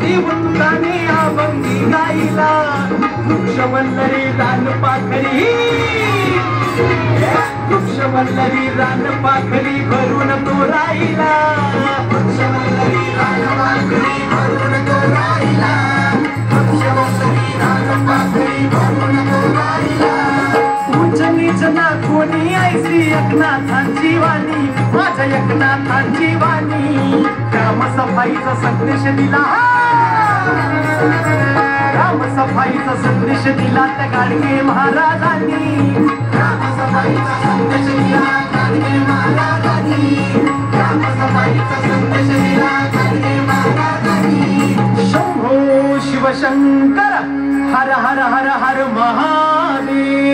देवताने अभंगी गाईला वृक्षवल्लरी रान पाखरी वृक्षवल्लरी रान पाखरी भरून तो राहिला वृक्षवल्लरी रान पाखरी भरून तो राहिला वृक्षवल्लरी रान पाखरी भरून तो राहिला उंच नीच ना कोणी ऐसी एकनाथांची वाणी माझ्या एकनाथांची वाणी ग्रामसफाईचा संदेश दिला ग्रामसफाईचा संदेश दिला त्या गाडगे महाराजांनी ग्रामसफाईचा संदेश दिला गाडगे महाराजांनी ग्रामसफाईचा संदेश दिला गाडगे महाराजांनी शंभो शिवशंकर हर हर हर हर महादेव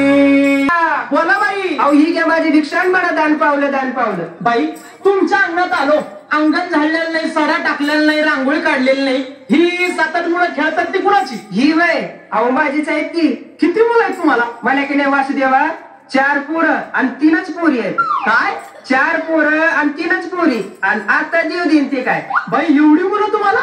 बोला बाई अहो ही घ्या माझी भिक्षा म्हणा दान पावलं बाई तुमच्या अंगणात आलो अंगण झाडलेलं नाही सडा टाकलेला नाही रांगोळी काढलेली नाही ही 7-8 मुलं खेळतात ती कुणाची ही वय अहो माझीच आहेत की किती मुलं आहेत तुम्हाला मला की नाही वासुदेवा 4 पोरं आणि 3च पोरी आहेत काय 4 पोरं आणि 3च पोरी आणि आता जीव देईन ते काय बाई एवढी मुलं तुम्हाला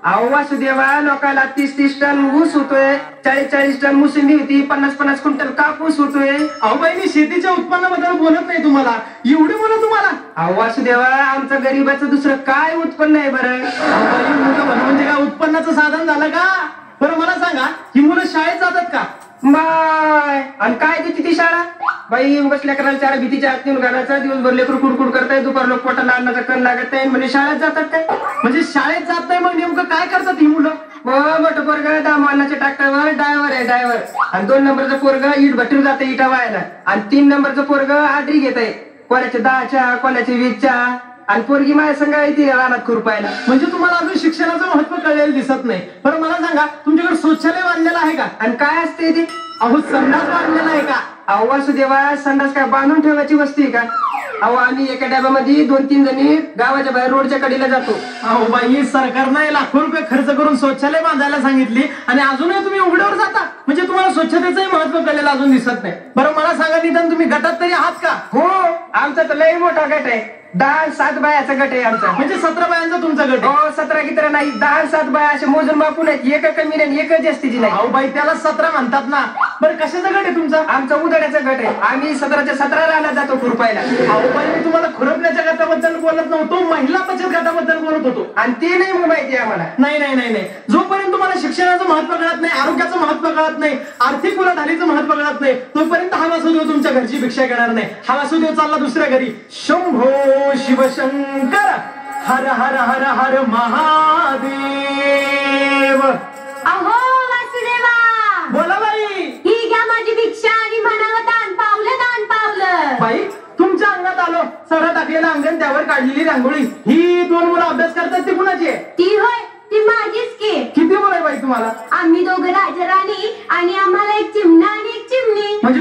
अहो वासुदेवा लोकांना 30-30 टन ऊस होतोय 40-40 टन मोसंबी होती 50-50 क्विंटल कापूस होतोय अहो बाई मी शेतीच्या उत्पन्नाबद्दल बोलत नाही तुम्हाला एवढी मुलं तुम्हाला अहो वासुदेवा आमचं गरीबाचं दुसरं काय उत्पन्न आहे बरं म्हणजे काय उत्पन्नाचं साधन झालं का बरं मला सांगा ही मुलं शाळेत जातात का बाय आणि काय देते ती शाळा बाई बसल्या करायला 4 भीतीच्या आत नेऊन घालायचं दिवसभर लेकरू कुडकुड करताय दुपार लोक पोटाला अन्नाचा कण लागत आहे म्हणजे शाळेत जातात काय म्हणजे शाळेत जात नाही मग नेमकं काय करतात ही मुलं मोठं पोरग दामानाच्या ट्रॅक्टरवर ड्रायव्हर आहे ड्रायव्हर आणि 2 नंबरचं पोरग इट भट्टीवर जाते इटा वायाला आणि 3 नंबरचं पोरग आडरी घेत आहे कोणाच्या 10च्या कोणाच्या 20च्या आणि पोरगी माझ्या संघ येते रानात खुरपायला म्हणजे तुम्हाला अजून शिक्षणाचं महत्व कळलेलं दिसत नाही बरं मला सांगा तुमच्याकडे शौचालय बांधलेलं आहे का आणि काय असते ते अहो संडास बांधलेला आहे का अहो वासुदेवा संडास काय बांधून ठेवायची वस्तू आहे का अहो आम्ही एका डब्यामध्ये 2-3 जणी गावाच्या बाहेर रोडच्या कडेला जातो अहो बाई सरकारने लाखो रुपये खर्च करून शौचालय बांधायला सांगितली आणि अजूनही तुम्ही उघड्यावर जाता म्हणजे तुम्हाला स्वच्छतेचंही महत्व कळलेलं अजून दिसत नाही बरं मला सांगा निदान तुम्ही गटात तरी आहात का हो आमचा तर लय मोठा गट आहे 10-7 बायाचा गट आहे आमचा म्हणजे 17 बायांचा तुमचा गट हो 17 किती नाही 10-7 बाया असे मोजून बापून आहेत एक कमी नाही एक जास्तीची नाही अहो बाई त्याला 17 म्हणतात ना बरं कशाचा गट आहे तुमचा आमचा उदड्याचा गट आहे आम्ही 17च्या 17 राहला जातो खुरपायला अहो बाई मी तुम्हाला खुरपण्याच्या गटाबद्दल बोलत नव्हतो महिला बचत गटाबद्दल बोलत होतो आणि ते नाही माहिती आम्हाला नाही जोपर्यंत तुम्हाला शिक्षणाचं महत्व कळत नाही आरोग्याचं महत्व कळत नाही आर्थिक उलाढालीचं महत्व कळत नाही तोपर्यंत हा वासुदेव तुमच्या घरची भिक्षा घेणार नाही हा वासुदेव चालला दुसऱ्या घरी शंभो शिवशंकर हर हर हर हर महादेव अहो वासुदेवा बोला बाई ही घ्या माझी भिक्षा आणि म्हणावं दान पावलं बाई तुमच्या अंगणात आलो सडा टाकलेलं अंगण त्यावर काढलेली रांगोळी ही 2 मुलं अभ्यास करतात ती कुणाची आहे ती होय ती माझीच की किती मुलं आहे बाई तुम्हाला आम्ही दोघं राजा राणी आणि आम्हाला एक चिमणा आणि एक चिमणी म्हणजे